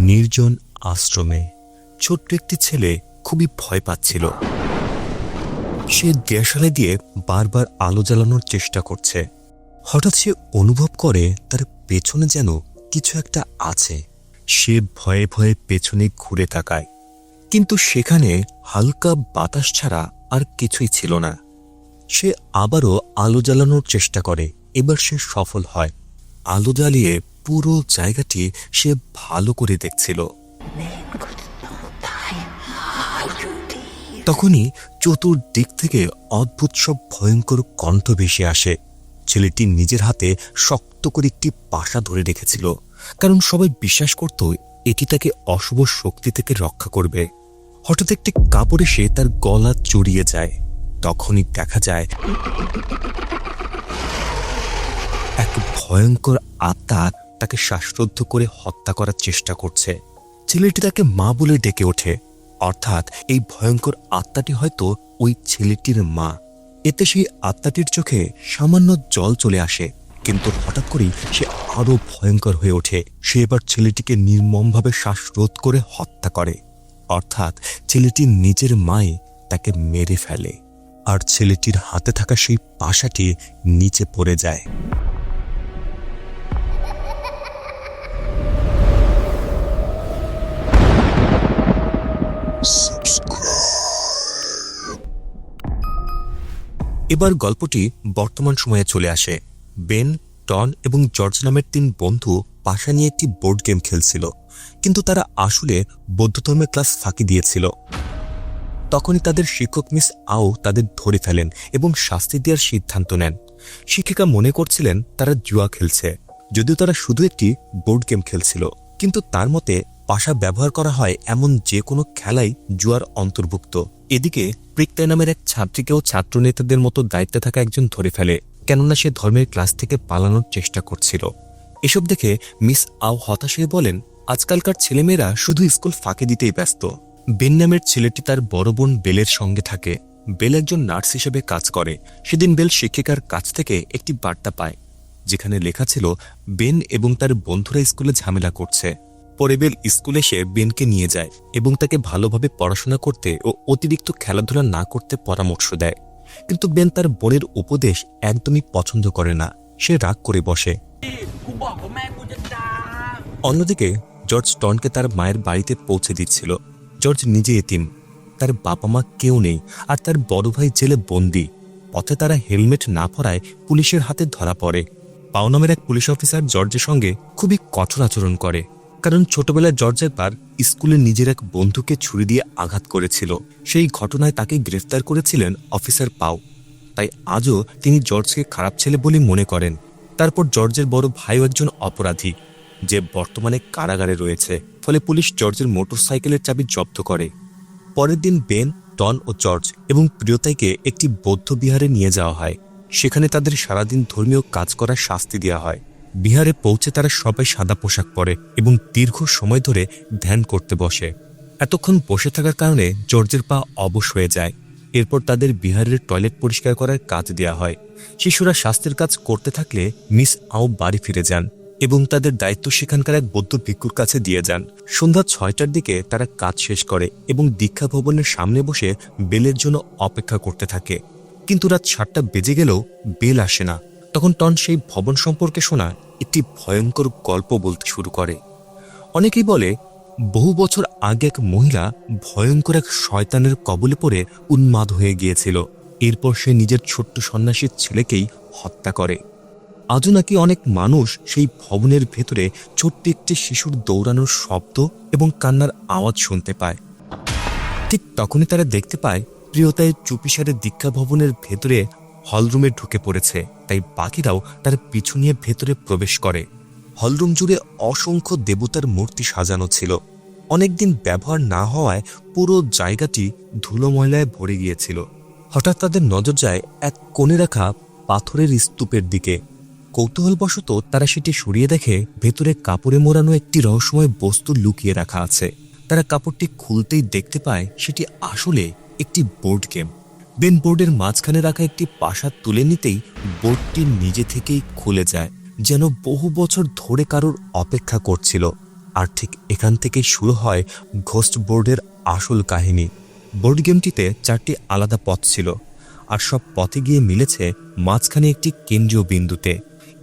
নির্জন আশ্রমে ছোট্ট একটি ছেলে খুবই ভয় পাচ্ছিল। সে দেয়ালে দিয়ে বারবার আলো জ্বালানোর চেষ্টা করছে। হঠাৎ সে অনুভব করে তার পেছনে যেন কিছু একটা আছে। সে ভয়ে ভয়ে পেছনে ঘুরে তাকায়, কিন্তু সেখানে হালকা বাতাস ছাড়া আর কিছুই ছিল না। সে আবারও আলো জ্বালানোর চেষ্টা করে। এবার সে সফল হয়। আলো জ্বালিয়ে পুরো জায়গাটি সে ভালো করে দেখছিল। তখনই চতুর্দিক থেকে অদ্ভুত সব ভয়ঙ্কর কণ্ঠ ভেসে আসে। ছেলেটি নিজের হাতে শক্ত করে একটি পাশা ধরে রেখেছিল, কারণ সবাই বিশ্বাস করত এটি তাকে অশুভ শক্তি থেকে রক্ষা করবে। হঠাৎ একটি কাপড় এসে তার গলা জড়িয়ে যায়। তখনই দেখা যায় এক ভয়ঙ্কর আত্মা তাকে শ্বাসরুদ্ধ করে হত্যা করার চেষ্টা করছে। ছেলেটি তাকে মা বলে ডেকে ওঠে, অর্থাৎ এই ভয়ঙ্কর আত্মাটি হয়তো ওই ছেলেটির মা। এতে সেই আত্মাটির চোখে সামান্য জল চলে আসে, কিন্তু হঠাৎ করেই সে আরো ভয়ঙ্কর হয়ে ওঠে। সে এবার ছেলেটিকে নির্মমভাবে শ্বাসরোধ করে হত্যা করে, অর্থাৎ ছেলেটির নিজের মাই তাকে মেরে ফেলে। আর ছেলেটির হাতে থাকা সেই পাশাটি নিচে পড়ে যায়। এবার গল্পটি বর্তমান সময়ে চলে আসে। বেন, টন এবং জর্জ নামের 3 বন্ধু পাশা নিয়ে একটি বোর্ড গেম খেলছিল, কিন্তু তারা আসলে বৌদ্ধ ধর্মের ক্লাস ফাঁকি দিয়েছিল। তখনই তাদের শিক্ষক মিস আও তাদের ধরে ফেলেন এবং শাস্তি দেওয়ার সিদ্ধান্ত নেন। শিক্ষিকা মনে করছিলেন তারা জুয়া খেলছে, যদিও তারা শুধু একটি বোর্ড গেম খেলছিল। কিন্তু তার মতে পাশা ব্যবহার করা হয় এমন যে কোনো খেলাই জুয়ার অন্তর্ভুক্ত। এদিকে প্রিক্তাই নামের এক ছাত্রীকেও ছাত্রনেতাদের মতো দায়িত্বে থাকা একজন ধরে ফেলে, কেননা সে ধর্মের ক্লাস থেকে পালানোর চেষ্টা করছিল। এসব দেখে মিস আও হতাশ হয়ে বলেন, আজকালকার ছেলেমেয়েরা শুধু স্কুল ফাঁকি দিতেই ব্যস্ত। বেন নামের ছেলেটি তার বড় বোন বেলের সঙ্গে থাকে। বেল একজন নার্স হিসেবে কাজ করে। সেদিন বেল শিক্ষিকার কাছ থেকে একটি বার্তা পায়, যেখানে লেখা ছিল বেন এবং তার বন্ধুরা স্কুলে ঝামেলা করছে। পরে বেল স্কুলে এসে বেনকে নিয়ে যায় এবং তাকে ভালোভাবে পড়াশোনা করতে ও অতিরিক্ত খেলাধুলা না করতে পরামর্শ দেয়। কিন্তু বেন তার বোনের উপদেশ একদমই পছন্দ করে না। সে রাগ করে বসে। অন্যদিকে জর্জ টনকে তার মায়ের বাড়িতে পৌঁছে দিচ্ছিল। জর্জ নিজে এতিম, তার বাবা মা কেউ নেই, আর তার বড় ভাই জেলে বন্দি। পথে তারা হেলমেট না পরায় পুলিশের হাতে ধরা পড়ে। পাও নামের এক পুলিশ অফিসার জর্জের সঙ্গে খুবই কঠোর আচরণ করে, কারণ ছোটবেলায় জর্জ একবার স্কুলে নিজের এক বন্ধুকে ছুরি দিয়ে আঘাত করেছিল। সেই ঘটনায় তাকে গ্রেফতার করেছিলেন অফিসার পাও। তাই আজও তিনি জর্জকে খারাপ ছেলে বলে মনে করেন। তারপর জর্জের বড় ভাইও একজন অপরাধী, যে বর্তমানে কারাগারে রয়েছে। ফলে পুলিশ জর্জের মোটরসাইকেলের চাবি জব্দ করে। পরের দিন বেন, টন ও জর্জ এবং প্রিয়তাইকে একটি বৌদ্ধ বিহারে নিয়ে যাওয়া হয়। সেখানে তাদের সারাদিন ধর্মীয় কাজ করার শাস্তি দেওয়া হয়। বিহারে পৌঁছে তারা সবাই সাদা পোশাক পরে এবং দীর্ঘ সময় ধরে ধ্যান করতে বসে। এতক্ষণ বসে থাকার কারণে জর্জের পা অবশ হয়ে যায়। এরপর তাদের বিহারের টয়লেট পরিষ্কার করার কাজ দেওয়া হয়। শিশুরা স্বাস্থ্যের কাজ করতে থাকলে মিস আও বাড়ি ফিরে যান এবং তাদের দায়িত্ব সেখানকার এক বৌদ্ধ ভিক্ষুর কাছে দিয়ে যান। সন্ধ্যা 6টার দিকে তারা কাজ শেষ করে এবং দীক্ষা ভবনের সামনে বসে বেলের জন্য অপেক্ষা করতে থাকে। কিন্তু রাত 7টা বেজে গেলেও বেল আসে না। তখন টন সেই ভবন সম্পর্কে শোনা একটি ভয়ঙ্কর গল্প বলতে শুরু করে। অনেকেই বলে বহু বছর আগে এক মহিলা ভয়ঙ্কর এক শয়তানের কবলে পড়ে উন্মাদ হয়ে গিয়েছিল। এরপর সে নিজের ছোট্ট সন্ন্যাসীর ছেলেকেই হত্যা করে। আজও নাকি অনেক মানুষ সেই ভবনের ভেতরে ছোট্ট একটি শিশুর দৌড়ানোর শব্দ এবং কান্নার আওয়াজ শুনতে পায়। ঠিক তখনই তারা দেখতে পায় প্রিয়তায় চুপিসারে দীক্ষা ভবনের ভেতরে হলরুমে ঢুকে পড়েছে। তাই বাকিরাও তার পিছু নিয়ে ভেতরে প্রবেশ করে। হলরুম জুড়ে অসংখ্য দেবতার মূর্তি সাজানো ছিল। অনেকদিন ব্যবহার না হওয়ায় পুরো জায়গাটি ধুলো ময়লায় ভরে গিয়েছিল। হঠাৎ তাদের নজর যায় এক কোণে রাখা পাথরের স্তূপের দিকে। কৌতূহলবশত তারা সেটি সরিয়ে দেখে ভেতরে কাপড়ে মোড়ানো একটি রহস্যময় বস্তু লুকিয়ে রাখা আছে। তারা কাপড়টি খুলতেই দেখতে পায় সেটি আসলে একটি বোর্ড গেম। বেন বোর্ডের মাঝখানে রাখা একটি পাশা তুলে নিতেই বোর্ডটি নিজে থেকেই খুলে যায়, যেন বহু বছর ধরে কারোর অপেক্ষা করছিল। আর ঠিক এখান থেকেই শুরু হয় ঘোস্ট বোর্ডের আসল কাহিনী। বোর্ড গেমটিতে 4টি আলাদা পথ ছিল, আর সব পথে গিয়ে মিলেছে মাঝখানে একটি কেন্দ্রীয় বিন্দুতে।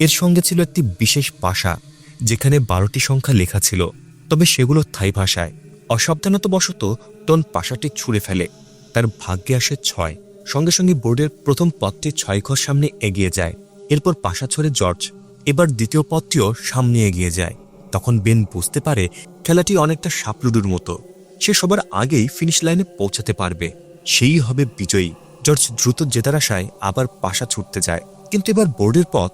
এর সঙ্গে ছিল একটি বিশেষ পাশা, যেখানে 12টি সংখ্যা লেখা ছিল, তবে সেগুলো থাই ভাষায়। অসাবধানতাবশত টন পাশাটি ছুঁড়ে ফেলে। তার ভাগ্যে আসে 6। সঙ্গে সঙ্গে বোর্ডের প্রথম পথটি 6 ঘর সামনে এগিয়ে যায়। এরপর পাশা ছড়ে জর্জ। এবার দ্বিতীয় পথটিও সামনে এগিয়ে যায়। তখন বেন বুঝতে পারে খেলাটি অনেকটা সাপলুডুর মতো। সে সবার আগেই ফিনিশ লাইনে পৌঁছাতে পারবে, সেই হবে বিজয়ী। জর্জ দ্রুত জেতার আশায় আবার পাশা ছুটতে যায়, কিন্তু এবার বোর্ডের পথ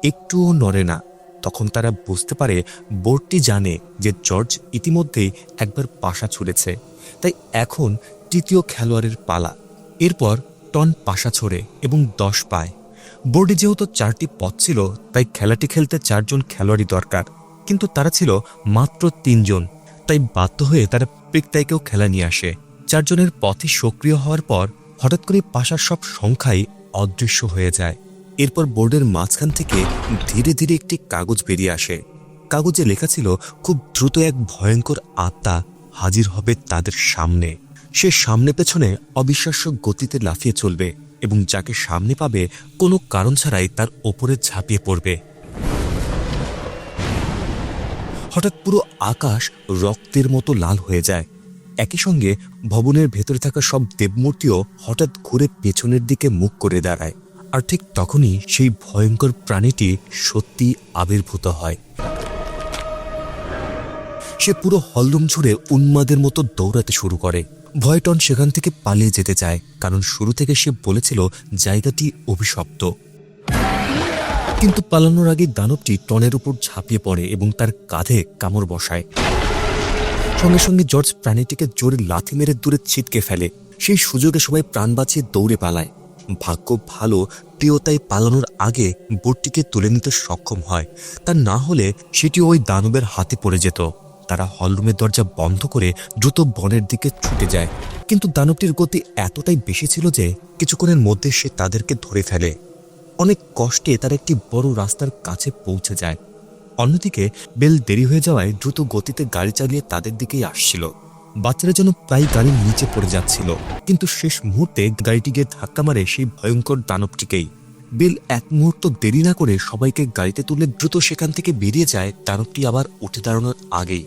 একটুও নড়ে না। তখন তারা বুঝতে পারে বোর্ডটি জানে যে জর্জ ইতিমধ্যেই একবার পাশা ছুঁড়েছে, তাই এখন তৃতীয় খেলোয়াড়ের পালা। এরপর টন পাশা ছোড়ে এবং 10 পায়। বোর্ডে যেহেতু 4টি পথ ছিল, তাই খেলাটি খেলতে 4 জন খেলোয়াড়ই দরকার, কিন্তু তারা ছিল মাত্র 3 জন। তাই বাধ্য হয়ে তারা প্রিকতাইকেও খেলা নিয়ে আসে। 4 জনের পথে সক্রিয় হওয়ার পর হঠাৎ করে পাশার সব সংখ্যাই অদৃশ্য হয়ে যায়। এরপর বোর্ডের মাঝখান থেকে ধীরে ধীরে একটি কাগজ বেরিয়ে আসে। কাগজে লেখা ছিল খুব দ্রুত এক ভয়ঙ্কর আত্মা হাজির হবে তাদের সামনে। সে সামনে পেছনে অবিশ্বাস্য গতিতে লাফিয়ে চলবে এবং যাকে সামনে পাবে কোনো কারণ ছাড়াই তার ওপরে ঝাঁপিয়ে পড়বে। হঠাৎ পুরো আকাশ রক্তের মতো লাল হয়ে যায়। একই সঙ্গে ভবনের ভেতরে থাকা সব দেবমূর্তিও হঠাৎ ঘুরে পেছনের দিকে মুখ করে দাঁড়ায়। আর ঠিক তখনই সেই ভয়ঙ্কর প্রাণীটি সত্যি আবির্ভূত হয়। সে পুরো হলরুম ছুড়ে উন্মাদের মতো দৌড়াতে শুরু করে। ভয়টন সেখান থেকে পালিয়ে যেতে চায়, কারণ শুরু থেকে সে বলেছিল জায়গাটি অভিশপ্ত। কিন্তু পালানোর আগে দানবটি টনের উপর ঝাঁপিয়ে পড়ে এবং তার কাঁধে কামড় বসায়। সঙ্গে সঙ্গে জর্জ প্রাণীটিকে জোরে লাথি মেরে দূরে ছিটকে ফেলে। সেই সুযোগে সবাই প্রাণ বাঁচিয়ে দৌড়ে পালায়। ভাগ্য ভালো, প্রিয়তাই পালানোর আগে বোর্ডটিকে তুলে নিতে সক্ষম হয়, তা না হলে সেটি ওই দানবের হাতে পড়ে যেত। তারা হলরুমের দরজা বন্ধ করে দ্রুত বনের দিকে ছুটে যায়, কিন্তু দানবটির গতি এতটাই বেশি ছিল যে কিছুক্ষণের মধ্যে সে তাদেরকে ধরে ফেলে। অনেক কষ্টে তারা একটি বড় রাস্তার কাছে পৌঁছে যায়। অন্যদিকে বেল দেরি হয়ে যাওয়ায় দ্রুত গতিতে গাড়ি চালিয়ে তাদের দিকেই আসছিল। বাচ্চারা যেন প্রায় গাড়ির নিচে পড়ে যাচ্ছিল, কিন্তু শেষ মুহূর্তে গাড়িটি গিয়ে ধাক্কা মারে সেই ভয়ঙ্কর দানবটিকেই। বেল এক মুহূর্ত দেরি না করে সবাইকে গাড়িতে তুলে দ্রুত সেখান থেকে বেরিয়ে যায় দানবটি আবার উঠে দাঁড়ানোর আগেই।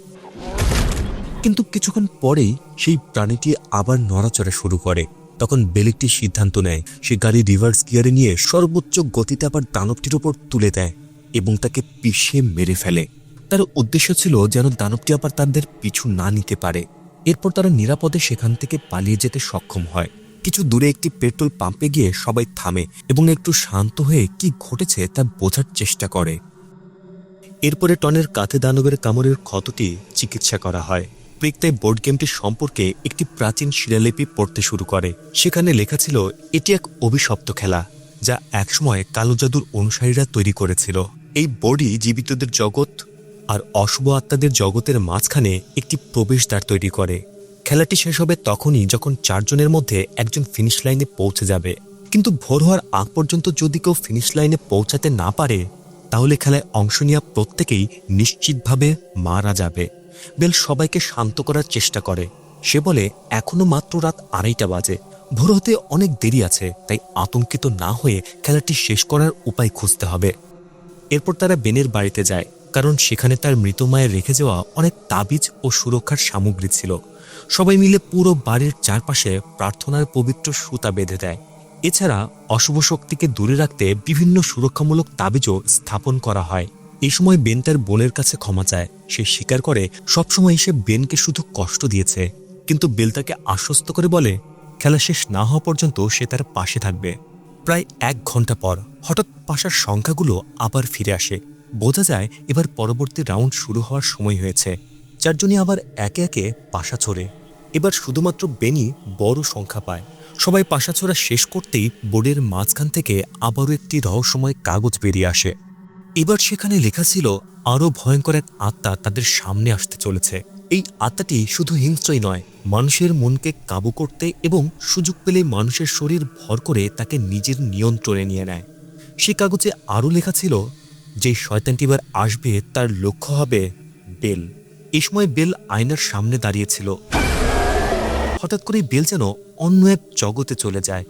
কিন্তু কিছুক্ষণ পরেই সেই প্রাণীটি আবার নড়াচড়া শুরু করে। তখন বেল একটি সিদ্ধান্ত নেয়। সে গাড়ি রিভার্স গিয়ারে নিয়ে সর্বোচ্চ গতিতে আবার দানবটির ওপর তুলে দেয় এবং তাকে পিষে মেরে ফেলে। তার উদ্দেশ্য ছিল যেন দানবটি আবার তাদের পিছু না নিতে পারে। এরপর তারা নিরাপদে সেখান থেকে পালিয়ে যেতে সক্ষম হয়। কিছু দূরে একটি পেট্রোল পাম্পে গিয়ে সবাই থামে এবং একটু শান্ত হয়ে কি ঘটেছে তা বোঝার চেষ্টা করে। এরপরে টনের কাঁধে দানবের কামড়ের ক্ষতটি চিকিৎসা করা হয়। প্রিকতাই বোর্ড গেমটি সম্পর্কে একটি প্রাচীন শিলালিপি পড়তে শুরু করে। সেখানে লেখা ছিল এটি এক অভিশপ্ত খেলা, যা একসময় কালো জাদুর অনুসারীরা তৈরি করেছিল। এই বোর্ডই জীবিতদের জগৎ আর অশুভ আত্মাদের জগতের মাঝখানে একটি প্রবেশদ্বার তৈরি করে। খেলাটি শেষ হবে তখনই যখন 4 জনের মধ্যে একজন ফিনিশ লাইনে পৌঁছে যাবে। কিন্তু ভোর হওয়ার আগ পর্যন্ত যদি কেউ ফিনিশ লাইনে পৌঁছাতে না পারে, তাহলে খেলায় অংশ নেওয়া প্রত্যেকেই নিশ্চিতভাবে মারা যাবে। বেল সবাইকে শান্ত করার চেষ্টা করে। সে বলে এখনো মাত্র রাত 2:30 বাজে, ভোর হতে অনেক দেরি আছে, তাই আতঙ্কিত না হয়ে খেলাটি শেষ করার উপায় খুঁজতে হবে। এরপর তারা বেনের বাড়িতে যায়, কারণ সেখানে তার মৃত মায়ের রেখে যাওয়া অনেক তাবিজ ও সুরক্ষার সামগ্রী ছিল। সবাই মিলে পুরো বাড়ির চারপাশে প্রার্থনার পবিত্র সুতা বেঁধে দেয়। এছাড়া অশুভ শক্তিকে দূরে রাখতে বিভিন্ন সুরক্ষামূলক তাবিজও স্থাপন করা হয়। এই সময় বেন তার বোনের কাছে ক্ষমা চায়। সে স্বীকার করে সবসময় সে বেনকে শুধু কষ্ট দিয়েছে, কিন্তু বেল তাকে আশ্বস্ত করে বলে খেলা শেষ না হওয়া পর্যন্ত সে তার পাশে থাকবে। প্রায় 1 ঘন্টা পর হঠাৎ পাশার সংখ্যাগুলো আবার ফিরে আসে। বোঝা যায় এবার পরবর্তী রাউন্ড শুরু হওয়ার সময় হয়েছে। 4 জনই আবার একে একে পাশা ছোড়ে। এবার শুধুমাত্র বেনি বড় সংখ্যা পায়। সবাই পাশা ছোড়া শেষ করতেই বোর্ডের মাঝখান থেকে আবারও একটি রহস্যময় কাগজ বেরিয়ে আসে। এবার সেখানে লেখা ছিল আরও ভয়ঙ্কর এক আত্মা তাদের সামনে আসতে চলেছে। এই আত্মাটি শুধু হিংস্রই নয়, মানুষের মনকে কাবু করতে এবং সুযোগ পেলে মানুষের শরীর ভর করে তাকে নিজের নিয়ন্ত্রণে নিয়ে নেয়। সে কাগজে আরও লেখা ছিল যে শয়তানটি এবার আসবে তার লক্ষ্য হবে বেল। এই সময় বেল আয়নার সামনে দাঁড়িয়েছিল। হঠাৎ করেই বেল যেন অন্য এক জগতে চলে যায়।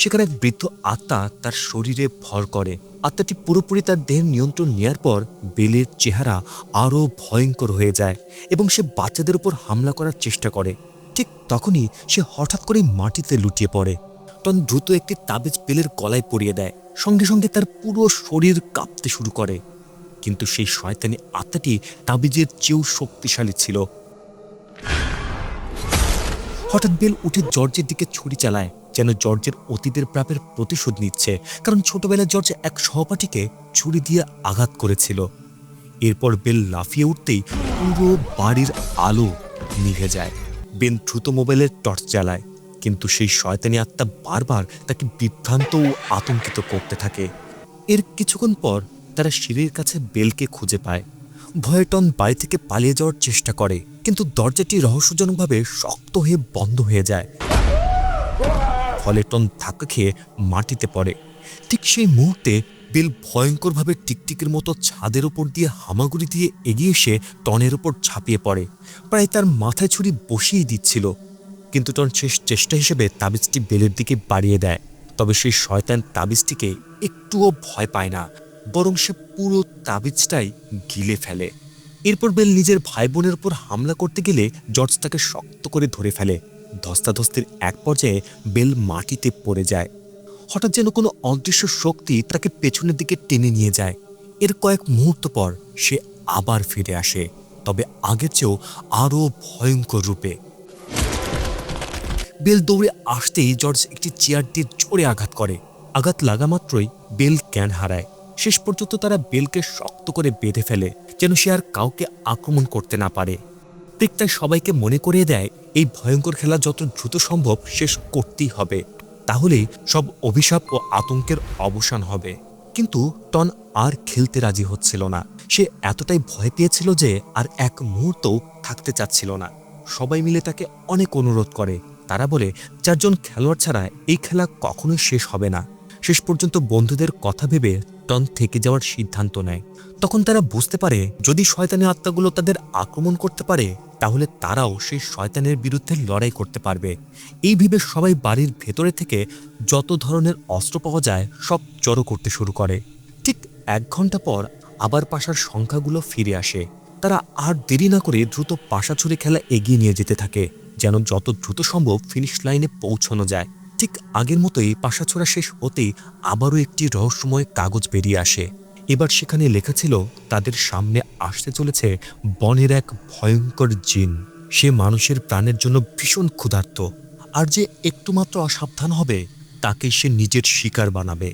সেখানে এক বৃদ্ধ আত্মা তার শরীরে ভর করে। আত্মাটি পুরোপুরি তার দেহের নিয়ন্ত্রণ নেয়ার পর বেলের চেহারা আরও ভয়ঙ্কর হয়ে যায় এবং সে বাচ্চাদের উপর হামলা করার চেষ্টা করে। ঠিক তখনই সে হঠাৎ করে মাটিতে লুটিয়ে পড়ে। টন দ্রুত একটি তাবিজ বেলের গলায় পরিয়ে দেয়। সঙ্গে সঙ্গে তার পুরো শরীর কাঁপতে শুরু করে। কিন্তু সেই শয়তানি আত্মাটি তাবিজের চেয়েও শক্তিশালী ছিল। হঠাৎ বেল উঠে জর্জের দিকে ছুরি চালায়, যেন জর্জের অতীতের পাপের প্রতিশোধ নিচ্ছে, কারণ ছোটবেলায় জর্জ এক সহপাঠীকে ছুরি দিয়ে আঘাত করেছিল। এরপর বেল লাফিয়ে উঠতেই পুরো বাড়ির আলো নিভে যায়। বেন দ্রুত মোবাইলের টর্চ জ্বালায়, কিন্তু সেই শয়তানি আত্মা বারবার তাকে বিভ্রান্ত ও আতঙ্কিত করতে থাকে। এর কিছুক্ষণ পর তারা সিঁড়ির কাছে বেলকে খুঁজে পায়। ভয়ে টন বাড়ি থেকে পালিয়ে যাওয়ার চেষ্টা করে, কিন্তু দরজাটি রহস্যজনকভাবে শক্ত হয়ে বন্ধ হয়ে যায়। ফলে টন ধাক্কা খেয়ে মাটিতে পড়ে। ঠিক সেই মুহূর্তে বেল ভয়ঙ্করভাবে টিকটিকের মতো ছাদের ওপর দিয়ে হামাগুড়ি দিয়ে এগিয়ে এসে টনের ওপর ঝাঁপিয়ে পড়ে, প্রায় তার মাথায় ছুরি বসিয়ে দিচ্ছিল। কিন্তু টন শেষ চেষ্টা হিসেবে তাবিজটি বেলের দিকে বাড়িয়ে দেয়। তবে সেই শয়তান তাবিজটিকে একটুও ভয় পায় না, বরং সে পুরো তাবিজটাই গিলে ফেলে। এরপর বেল নিজের ভাই বোনের উপর হামলা করতে গেলে জর্জ তাকে শক্ত করে ধরে ফেলে। ধস্তাধস্তির এক পর্যায়ে বেল মাটিতে পড়ে যায়। হঠাৎ যেন কোনো অদৃশ্য শক্তি তাকে পেছনের দিকে টেনে নিয়ে যায়। এর কয়েক মুহূর্ত পর সে আবার ফিরে আসে, তবে আগের চেয়েও আরও ভয়ঙ্কর রূপে। বেল দৌড়ে আসতেই জর্জ একটি চেয়ার দিয়ে জোরে আঘাত করে। আঘাত লাগা মাত্রই বেল জ্ঞান হারায়। শেষ পর্যন্ত তারা বেলকে শক্ত করে বেঁধে ফেলে, যেন সে আর কাউকে আক্রমণ করতে না পারে। ঠিক তাই সবাইকে মনে করিয়ে দেয় এই ভয়ঙ্কর খেলা যত দ্রুত সম্ভব শেষ করতেই হবে, তাহলেই সব অভিশাপ ও আতঙ্কের অবসান হবে। কিন্তু টন আর খেলতে রাজি হচ্ছিল না। সে এতটাই ভয় পেয়েছিল যে আর এক মুহূর্তও থাকতে চাচ্ছিল না। সবাই মিলে তাকে অনেক অনুরোধ করে। তারা বলে 4 জন খেলোয়াড় ছাড়া এই খেলা কখনোই শেষ হবে না। শেষ পর্যন্ত বন্ধুদের কথা ভেবে টন থেকে যাওয়ার সিদ্ধান্ত নেয়। তখন তারা বুঝতে পারে যদি শয়তানি আত্মাগুলো তাদের আক্রমণ করতে পারে, তাহলে তারাও সেই শয়তানের বিরুদ্ধে লড়াই করতে পারবে। এই ভেবে সবাই বাড়ির ভেতরে থেকে যত ধরনের অস্ত্র পাওয়া যায় সব জড়ো করতে শুরু করে। ঠিক 1 ঘন্টা পর আবার পাশার সংখ্যাগুলো ফিরে আসে। তারা আর দেরি না করে দ্রুত পাশা ছুড়ে খেলা এগিয়ে নিয়ে যেতে থাকে, যেন যত দ্রুত সম্ভব ফিনিশ লাইনে পৌঁছানো যায়। ঠিক আগের মতোই পাশা ছোড়া শেষ হতেই আবারও একটি রহস্যময় কাগজ বেরিয়ে আসে। এবার সেখানে লেখা ছিল তাদের সামনে আসতে চলেছে বনের এক ভয়ঙ্কর জিন। সে মানুষের প্রাণের জন্য ভীষণ ক্ষুধার্ত, আর যে একটুমাত্র অসাবধান হবে তাকে সে নিজের শিকার বানাবে।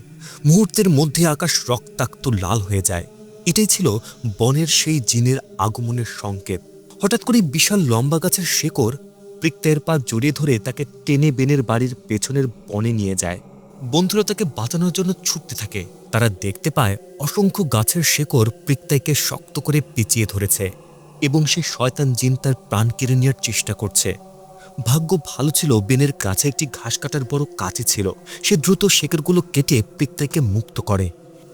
মুহূর্তের মধ্যে আকাশ রক্তাক্ত লাল হয়ে যায়। এটাই ছিল বনের সেই জিনের আগমনের সংকেত। হঠাৎ করে বিশাল লম্বা গাছের শেকড় প্রিক্তের পা জড়িয়ে ধরে তাকে টেনে বেনের বাড়ির পেছনের বনে নিয়ে যায়। বন্ধুরা তাকে বাঁচানোর জন্য ছুটতে থাকে। তারা দেখতে পায় অসংখ্য গাছের শেকড় প্রিক্তাইকে শক্ত করে পেঁচিয়ে ধরেছে এবং সেই শয়তান জিন তার প্রাণ কেড়ে নেওয়ার চেষ্টা করছে। ভাগ্য ভালো ছিল বেনের কাছে একটি ঘাস কাটার বড় কাঁচি ছিল। সে দ্রুত শেকড়গুলো কেটে প্রিক্তাইকে মুক্ত করে।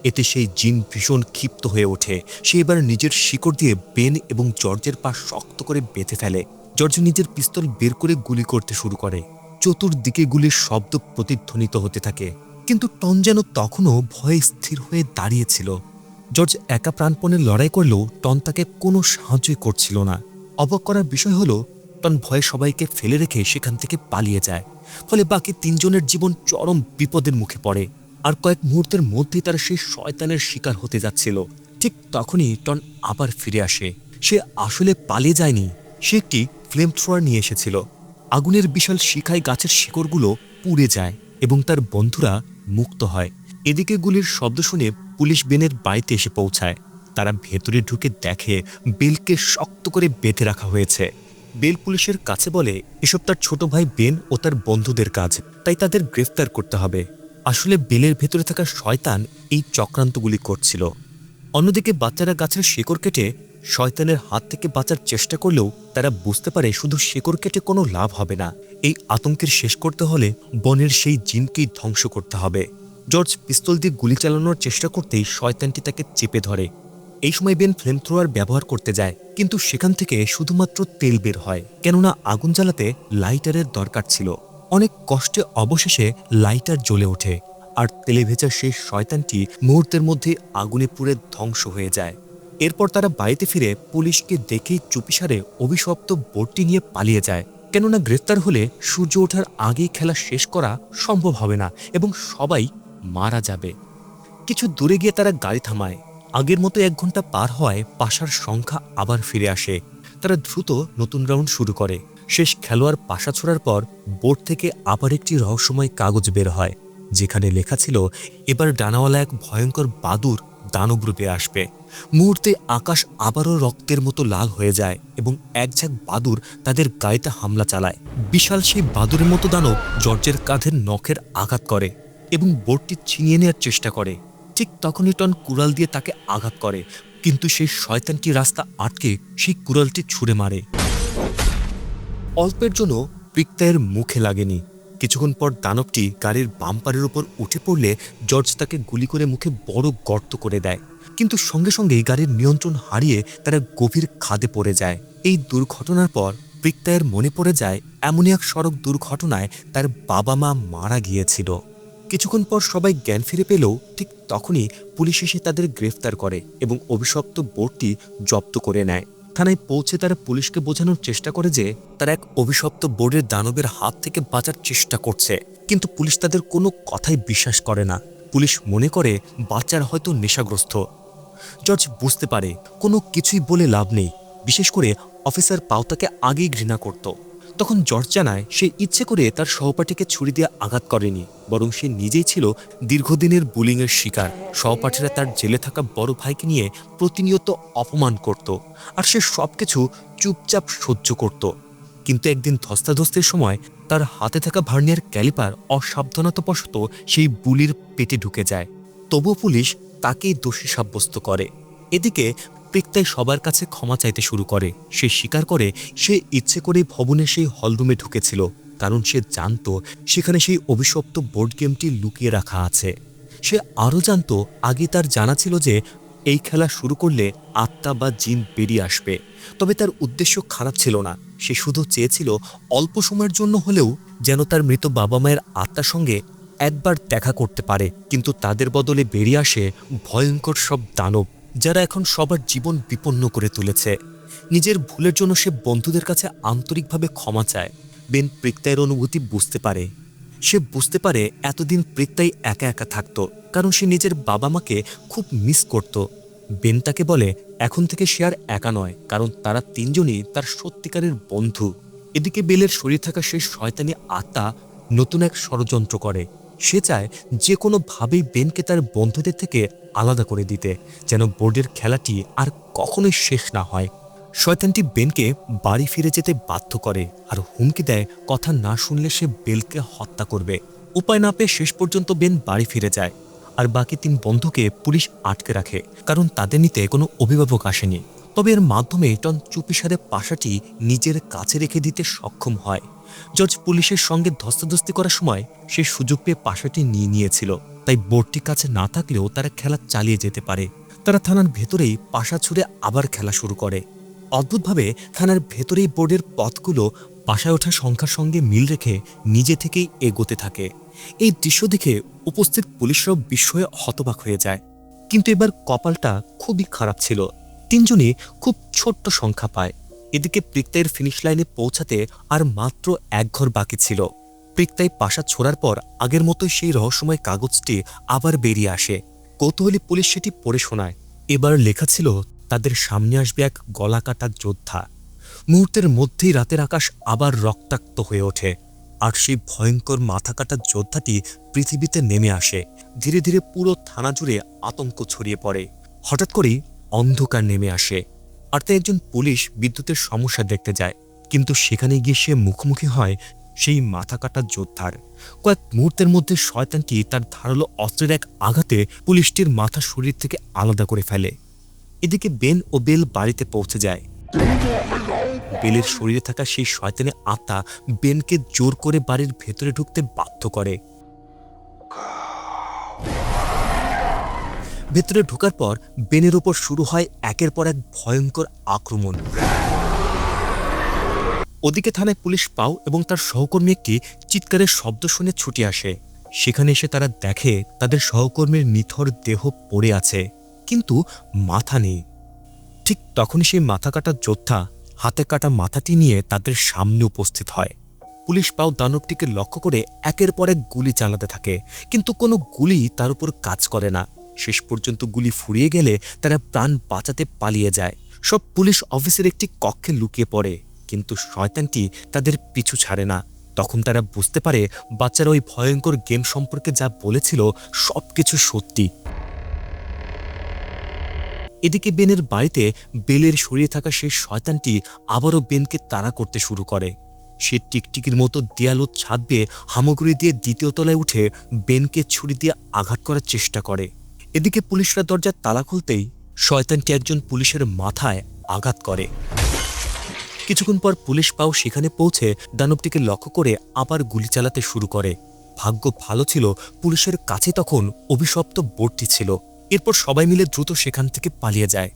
এতে সেই জিন ভীষণ ক্ষিপ্ত হয়ে ওঠে। সে এবার নিজের শিকড় দিয়ে বেন এবং জর্জের পা শক্ত করে বেঁধে ফেলে। জর্জ নিজের পিস্তল বের করে গুলি করতে শুরু করে। চতুর্দিকে গুলির শব্দ প্রতিধ্বনিত হতে থাকে, কিন্তু টন যেন তখনও ভয়ে স্থির হয়ে দাঁড়িয়েছিল। জর্জ একা প্রাণপণে লড়াই করলেও টন তাকে কোনো সাহায্যই করছিল না। অবাক করার বিষয় হলো টন ভয়ে সবাইকে ফেলে রেখে সেখান থেকে পালিয়ে যায়। ফলে বাকি 3 জনের জীবন চরম বিপদের মুখে পড়ে। আর কয়েক মুহূর্তের মধ্যেই তারা সেই শয়তানের শিকার হতে যাচ্ছিল। ঠিক তখনই টন আবার ফিরে আসে। সে আসলে পালিয়ে যায়নি, সে একটি ফ্লেম থ্রোয়ার নিয়ে এসেছিল। আগুনের বিশাল শিখায় গাছের শিকড়গুলো পুড়ে যায় এবং তার বন্ধুরা মুক্ত হয়। এদিকে গুলির শব্দ শুনে পুলিশ বেনের বাড়িতে এসে পৌঁছায়। তারা ভেতরে ঢুকে দেখে বেলকে শক্ত করে বেঁধে রাখা হয়েছে। বেল পুলিশের কাছে বলে এসব তার ছোট ভাই বেন ও তার বন্ধুদের কাজ, তাই তাদের গ্রেফতার করতে হবে। আসলে বেলের ভেতরে থাকা শয়তান এই চক্রান্তগুলি করছিল। অন্যদিকে বাচ্চারা গাছের শিকড় কেটে শয়তানের হাত থেকে বাঁচার চেষ্টা করলেও তারা বুঝতে পারে শুধু শিকড় কেটে কোনো লাভ হবে না। এই আতঙ্কের শেষ করতে হলে বনের সেই জিনকেই ধ্বংস করতে হবে। জর্জ পিস্তল দিয়ে গুলি চালানোর চেষ্টা করতেই শয়তানটি তাকে চেপে ধরে। এই সময় বেন ফ্লেম থ্রোয়ার ব্যবহার করতে যায়, কিন্তু সেখান থেকে শুধুমাত্র তেল বের হয়, কেননা আগুন জ্বালাতে লাইটারের দরকার ছিল। অনেক কষ্টে অবশেষে লাইটার জ্বলে ওঠে, আর তেলে ভেজা সেই শয়তানটি মুহূর্তের মধ্যে আগুনে পুড়ে ধ্বংস হয়ে যায়। এরপর তারা বাড়িতে ফিরে পুলিশকে দেখেই চুপিসারে অভিশপ্ত বোর্ডটি নিয়ে পালিয়ে যায়, কেননা গ্রেফতার হলে সূর্য ওঠার আগেই খেলা শেষ করা সম্ভব হবে না এবং সবাই মারা যাবে। কিছু দূরে গিয়ে তারা গাড়ি থামায়। আগের মতো 1 ঘন্টা পার হওয়ায় পাশার সংখ্যা আবার ফিরে আসে। তারা দ্রুত নতুন রাউন্ড শুরু করে। শেষ খেলোয়াড় পাশা ছোড়ার পর বোর্ড থেকে আবার একটি রহস্যময় কাগজ বের হয়, যেখানে লেখা ছিল এবার ডানাওয়ালা এক ভয়ঙ্কর বাদুর দানব রূপে আসবে। মুহূর্তে আকাশ আবারও রক্তের মতো লাল হয়ে যায় এবং এক ঝাঁক বাদুর তাদের গাড়িতে হামলা চালায়। বিশাল সেই বাদুরের মতো দানব জর্জের কাঁধের নখের আঘাত করে এবং বোর্ডটি ছিনিয়ে নেওয়ার চেষ্টা করে। ঠিক তখনই টন কুড়াল দিয়ে তাকে আঘাত করে, কিন্তু সেই শয়তানটি রাস্তা আটকে সেই কুড়ালটি ছুঁড়ে মারে। অল্পের জন্য প্রিক্তায়ের মুখে লাগেনি। কিছুক্ষণ পর দানবটি গাড়ির বাম্পারের উপর উঠে পড়লে জর্জ তাকে গুলি করে মুখে বড় গর্ত করে দেয়, কিন্তু সঙ্গে সঙ্গেই গাড়ির নিয়ন্ত্রণ হারিয়ে তারা গভীর খাদে পড়ে যায়। এই দুর্ঘটনার পর প্রিক্তায়ের মনে পড়ে যায় এমনই এক সড়ক দুর্ঘটনায় তার বাবা মা মারা গিয়েছিল। কিছুক্ষণ পর সবাই জ্ঞান ফিরে পেলেও ঠিক তখনই পুলিশ এসে তাদের গ্রেফতার করে এবং অভিশপ্ত বোর্ডটি জব্দ করে নেয়। থানায় পৌঁছে তারা পুলিশকে বোঝানোর চেষ্টা করে যে তারা এক অভিশপ্ত বোর্ডের দানবের হাত থেকে বাঁচার চেষ্টা করছে, কিন্তু পুলিশ তাদের কোনো কথাই বিশ্বাস করে না। পুলিশ মনে করে বাচ্চারা হয়তো নেশাগ্রস্ত। জর্জ বুঝতে পারে কোনো কিছুই বলে লাভ নেই, বিশেষ করে অফিসার পাওতাকে আগেই ঘৃণা করত। তখন জর্জ জানায় সে ইচ্ছে করে তার সহপাঠীকে ছুরি দিয়ে আঘাত করেনি, বরং সে নিজেই ছিল দীর্ঘদিনের বুলিংয়ের শিকার। সহপাঠীরা তার জেলে থাকা বড় ভাইকে নিয়ে প্রতিনিয়ত অপমান করত, আর সে সবকিছু চুপচাপ সহ্য করত। কিন্তু একদিন ধস্তাধস্তির সময় তার হাতে থাকা ভার্নিয়ার ক্যালিপার অসাবধানতাবশত সেই বুলির পেটে ঢুকে যায়। তবুও পুলিশ তাকেই দোষী সাব্যস্ত করে। এদিকে প্রিক্তাই সবার কাছে ক্ষমা চাইতে শুরু করে। সে স্বীকার করে সে ইচ্ছে করে ভবনের সেই হলরুমে ঢুকেছিল, কারণ সে জানত সেখানে সেই অভিশপ্ত বোর্ড গেমটি লুকিয়ে রাখা আছে। সে আরও জানত আগে তার জানা ছিল যে এই খেলা শুরু করলে আত্মা বা জিন বেরিয়ে আসবে, তবে তার উদ্দেশ্য খারাপ ছিল না। সে শুধু চেয়েছিল অল্প সময়ের জন্য হলেও যেন তার মৃত বাবা মায়ের আত্মার সঙ্গে একবার দেখা করতে পারে। কিন্তু তাদের বদলে বেরিয়ে আসে ভয়ঙ্কর সব দানব, যারা এখন সবার জীবন বিপন্ন করে তুলেছে। নিজের ভুলের জন্য সে বন্ধুদের কাছে আন্তরিকভাবে ক্ষমা চায়। বেন প্রিক্তায়ের অনুভূতি বুঝতে পারে। সে বুঝতে পারে এতদিন প্রিক্তাই একা একা থাকতো, কারণ সে নিজের বাবা মাকে খুব মিস করত। বেন তাকে বলে এখন থেকে সে আর একা নয়, কারণ তারা 3 জনই তার সত্যিকারের বন্ধু। এদিকে বেলের শরীর থাকা সেই শয়তানি আত্মা নতুন এক ষড়যন্ত্র করে। সে চায় যে কোনোভাবেই বেনকে তার বন্ধুদের থেকে আলাদা করে দিতে, যেন বোর্ডের খেলাটি আর কখনোই শেষ না হয়। শয়তানটি বেনকে বাড়ি ফিরে যেতে বাধ্য করে আর হুমকি দেয় কথা না শুনলে সে বেলকে হত্যা করবে। উপায় না পেয়ে শেষ পর্যন্ত বেন বাড়ি ফিরে যায়, আর বাকি 3 বন্ধুকে পুলিশ আটকে রাখে, কারণ তাদের নিতে কোনো অভিভাবক আসেনি। তবে এর মাধ্যমে টন চুপিসারে পাশাটি নিজের কাছে রেখে দিতে সক্ষম হয়। জর্জ পুলিশের সঙ্গে ধস্তাধস্তি করার সময় সে সুযোগ পেয়ে পাশাটি নিয়ে নিয়েছিল, তাই বোর্ডটি কাছে না থাকলেও তারা খেলা চালিয়ে যেতে পারে। তারা থানার ভেতরেই পাশা ছুঁড়ে আবার খেলা শুরু করে। অদ্ভুতভাবে থানার ভেতরেই বোর্ডের পথগুলো পাশায় ওঠা সংখ্যার সঙ্গে মিল রেখে নিজে থেকেই এগোতে থাকে। এই দৃশ্য দেখে উপস্থিত পুলিশরাও বিস্ময়ে হতবাক হয়ে যায়। কিন্তু এবার কপালটা খুবই খারাপ ছিল। 3 জনই খুব ছোট্ট সংখ্যা পায়। এদিকে প্রিক্তাইয়ের ফিনিশ লাইনে পৌঁছাতে আর মাত্র 1 ঘর বাকি ছিল। প্রিক্তাই পাশা ছোড়ার পর আগের মতোই সেই রহস্যময় কাগজটি আবার বেরিয়ে আসে। কৌতূহলী পুলিশ সেটি পড়ে শোনায়। এবার লেখা ছিল তাদের সামনে আসবে এক গলাকাটা যোদ্ধা। মুহূর্তের মধ্যেই রাতের আকাশ আবার রক্তাক্ত হয়ে ওঠে, আর সেই ভয়ঙ্কর মাথাকাটা যোদ্ধাটি পৃথিবীতে নেমে আসে। ধীরে ধীরে পুরো থানা জুড়ে আতঙ্ক ছড়িয়ে পড়ে। হঠাৎ করেই অন্ধকার নেমে আসে, আর তাই একজন পুলিশ বিদ্যুতের সমস্যা দেখতে যায়। কিন্তু সেখানে গিয়ে সে মুখোমুখি হয় সেই মাথাকাটা যোদ্ধার। কয়েক মুহূর্তের মধ্যে শয়তানটি তার ধারালো অস্ত্রের এক আঘাতে পুলিশটির মাথা শরীর থেকে আলাদা করে ফেলে। এদিকে বেন ও বেল বাড়িতে পৌঁছে যায়। বেলের শরীরে থাকা সেই শয়তানের আত্মা বেনকে জোর করে বাড়ির ভেতরে ঢুকতে বাধ্য করে। ভেতরে ঢোকার পর বেনের উপর শুরু হয় একের পর এক ভয়ঙ্কর আক্রমণ। ওদিকে থানায় পুলিশ পাও এবং তার সহকর্মী একটি চিৎকারের শব্দ শুনে ছুটে আসে। সেখানে এসে তারা দেখে তাদের সহকর্মীর নিথর দেহ পড়ে আছে, কিন্তু মাথা নেই। ঠিক তখনই সেই মাথা কাটা যোদ্ধা হাতে কাটা মাথাটি নিয়ে তাদের সামনে উপস্থিত হয়। পুলিশ পাও দানবটিকে লক্ষ্য করে একের পর এক গুলি চালাতে থাকে, কিন্তু কোনো গুলি তার উপর কাজ করে না। শেষ পর্যন্ত গুলি ফুরিয়ে গেলে তারা প্রাণ বাঁচাতে পালিয়ে যায়। সব পুলিশ অফিসের একটি কক্ষে লুকিয়ে পড়ে, কিন্তু শয়তানটি তাদের পিছু ছাড়ে না। তখন তারা বুঝতে পারে বাচ্চারা ওই ভয়ঙ্কর গেম সম্পর্কে যা বলেছিল সবকিছু সত্যি। এদিকে বেনের বাড়িতে বেলের সরিয়ে থাকা সেই শয়তানটি আবারও বেনকে তাড়া করতে শুরু করে। সে টিকটিকির মতো দেয়াল ও ছাদ বেয়ে হামাগুড়ি দিয়ে দ্বিতীয় তলায় উঠে বেনকে ছুরি দিয়ে আঘাত করার চেষ্টা করে। এদিকে পুলিশরা দরজার তালা খুলতেই শয়তানটি একজন পুলিশের মাথায় আঘাত করে। কিছুক্ষণ পর পুলিশ পাও সেখানে পৌঁছে দানবটিকে লক্ষ্য করে আবার গুলি চালাতে শুরু করে। ভাগ্য ভালো ছিল পুলিশের কাছে তখন অভিশপ্ত বোর্ডটি ছিল। এরপর সবাই মিলে দ্রুত সেখান থেকে পালিয়ে যায়।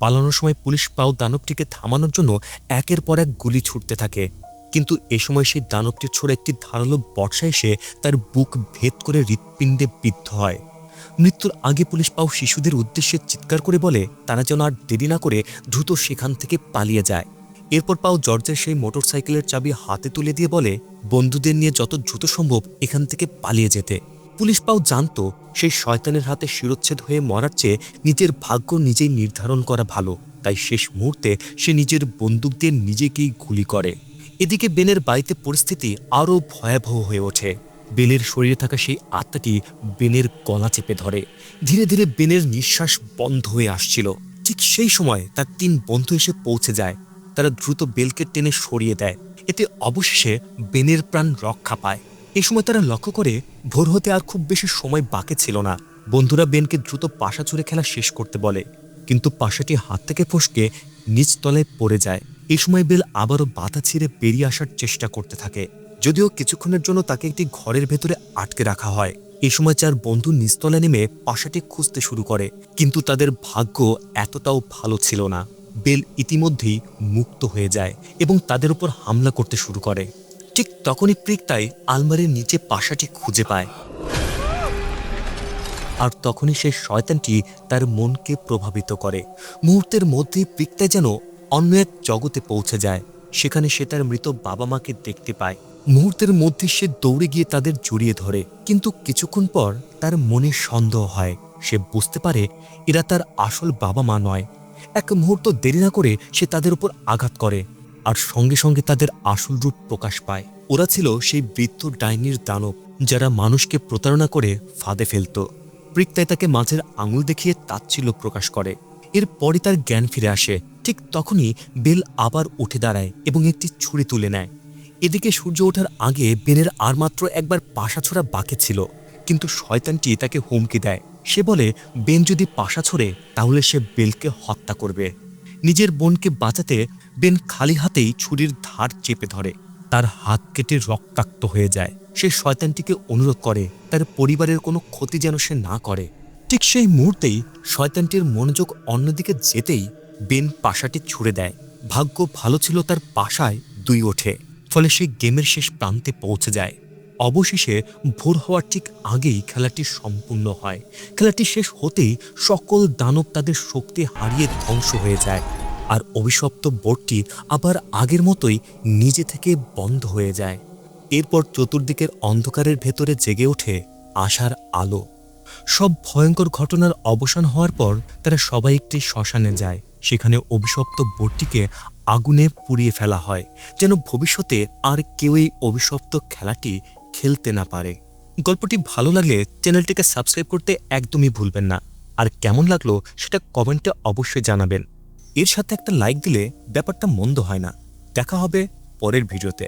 পালানোর সময় পুলিশ পাও দানবটিকে থামানোর জন্য একের পর এক গুলি ছুটতে থাকে, কিন্তু এ সময় সেই দানবটির ছোড়া একটি ধারালো বর্ষা এসে তার বুক ভেদ করে হৃৎপিণ্ডে বিদ্ধ হয়। মৃত্যুর আগে পুলিশ পাও শিশুদের উদ্দেশ্যে চিৎকার করে বলে তারা যেন আর দেরি না করে দ্রুত সেখান থেকে পালিয়ে যায়। এরপর পাও জর্জের সেই মোটরসাইকেলের চাবি হাতে তুলে দিয়ে বলে বন্ধুদের নিয়ে যত দ্রুত সম্ভব এখান থেকে পালিয়ে যেতে। পুলিশ পাও জানত সেই শয়তানের হাতে শিরোচ্ছেদ হয়ে মরার চেয়ে নিজের ভাগ্য নিজেই নির্ধারণ করা ভালো, তাই শেষ মুহূর্তে সে নিজের বন্দুক দিয়ে নিজেকেই গুলি করে। এদিকে বেনের বাড়িতে পরিস্থিতি আরও ভয়াবহ হয়ে ওঠে। বেনের শরীরে থাকা সেই আত্মাটি বেনের গলা চেপে ধরে। ধীরে ধীরে বেনের নিঃশ্বাস বন্ধ হয়ে আসছিল। ঠিক সেই সময় তার 3 বন্ধু এসে পৌঁছে যায়। তারা দ্রুত বেলকে টেনে সরিয়ে দেয়। এতে অবশেষে বেনের প্রাণ রক্ষা পায়। এই সময় তারা লক্ষ্য করে ভোর হতে আর খুব বেশি সময় বাকি ছিল না। বন্ধুরা বেনকে দ্রুত পাশা ছুঁড়ে খেলা শেষ করতে বলে, কিন্তু পাশাটি হাত থেকে ফসকে নিচ তলায় পড়ে যায়। এই সময় বেল আবারও বাধা ছিঁড়ে বেরিয়ে আসার চেষ্টা করতে থাকে, যদিও কিছুক্ষণের জন্য তাকে একটি ঘরের ভেতরে আটকে রাখা হয়। এই সময় 4 বন্ধু নিচতলায় নেমে পাশাটি খুঁজতে শুরু করে, কিন্তু তাদের ভাগ্য এতটাও ভালো ছিল না। বেল ইতিমধ্যেই মুক্ত হয়ে যায় এবং তাদের উপর হামলা করতে শুরু করে। ঠিক তখনই প্রিক্তাই আলমারির নিচে পাশাটি খুঁজে পায়, আর তখনই সেই শয়তানটি তার মনকে প্রভাবিত করে। মুহূর্তের মধ্যেই প্রিক্তাই যেন অন্য এক জগতে পৌঁছে যায়। সেখানে সে তার মৃত বাবা মাকে দেখতে পায়। মুহূর্তের মধ্যে সে দৌড়ে গিয়ে তাদের জড়িয়ে ধরে, কিন্তু কিছুক্ষণ পর তার মনে সন্দেহ হয়। সে বুঝতে পারে এরা তার আসল বাবা মা নয়। এক মুহূর্ত দেরি না করে সে তাদের উপর আঘাত করে, আর সঙ্গে সঙ্গে তাদের আসল রূপ প্রকাশ পায়। ওরা ছিল সেই বৃদ্ধ ডাইনির দানব, যারা মানুষকে প্রতারণা করে ফাঁদে ফেলত। প্রিক্তাই তাকে মাঝের আঙুল দেখিয়ে তাচ্ছিল্য প্রকাশ করে। এরপরই তার জ্ঞান ফিরে আসে। ঠিক তখনই বেল আবার উঠে দাঁড়ায় এবং একটি ছুরি তুলে নেয়। এদিকে সূর্য ওঠার আগে বেনের আর মাত্র একবার পাশা ছোড়া বাকি ছিল, কিন্তু শয়তানটি তাকে হুমকি দেয়। সে বলে বেন যদি পাশা ছোড়ে তাহলে সে বেলকে হত্যা করবে। নিজের বোনকে বাঁচাতে বেন খালি হাতেই ছুরির ধার চেপে ধরে। তার হাত কেটে রক্তাক্ত হয়ে যায়। সে শয়তানটিকে অনুরোধ করে তার পরিবারের কোনো ক্ষতি যেন সে না করে। ঠিক সেই মুহূর্তেই শয়তানটির মনোযোগ অন্যদিকে যেতেই বেন পাশাটি ছুড়ে দেয়। ভাগ্য ভালো ছিল তার পাশায় 2 ওঠে, ফলে সে গেমের শেষ প্রান্তে পৌঁছে যায়। অবশেষে ভোর হওয়ার ঠিক আগেই খেলাটি সম্পূর্ণ হয়। খেলাটি শেষ হতেই সকল দানব তাদের শক্তি হারিয়ে ধ্বংস হয়ে যায়, আর অভিশপ্ত বোর্ডটি আবার আগের মতোই নিজে থেকে বন্ধ হয়ে যায়। এরপর চতুর্দিকের অন্ধকারের ভেতরে জেগে ওঠে আশার আলো। সব ভয়ঙ্কর ঘটনার অবসান হওয়ার পর তারা সবাই একটি শ্মশানে যায়। সেখানে অভিশপ্ত বোর্ডটিকে আগুনে পুড়িয়ে ফেলা হয়, যেন ভবিষ্যতে আর কেউ এই অভিশপ্ত খেলাটি খেলতে না পারে। গল্পটি ভালো লাগলে চ্যানেলটিকে সাবস্ক্রাইব করতে একদমই ভুলবেন না, আর কেমন লাগলো সেটা কমেন্টে অবশ্যই জানাবেন। এর সাথে একটা লাইক দিলে ব্যাপারটা মন্দ হয় না। দেখা হবে পরের ভিডিওতে।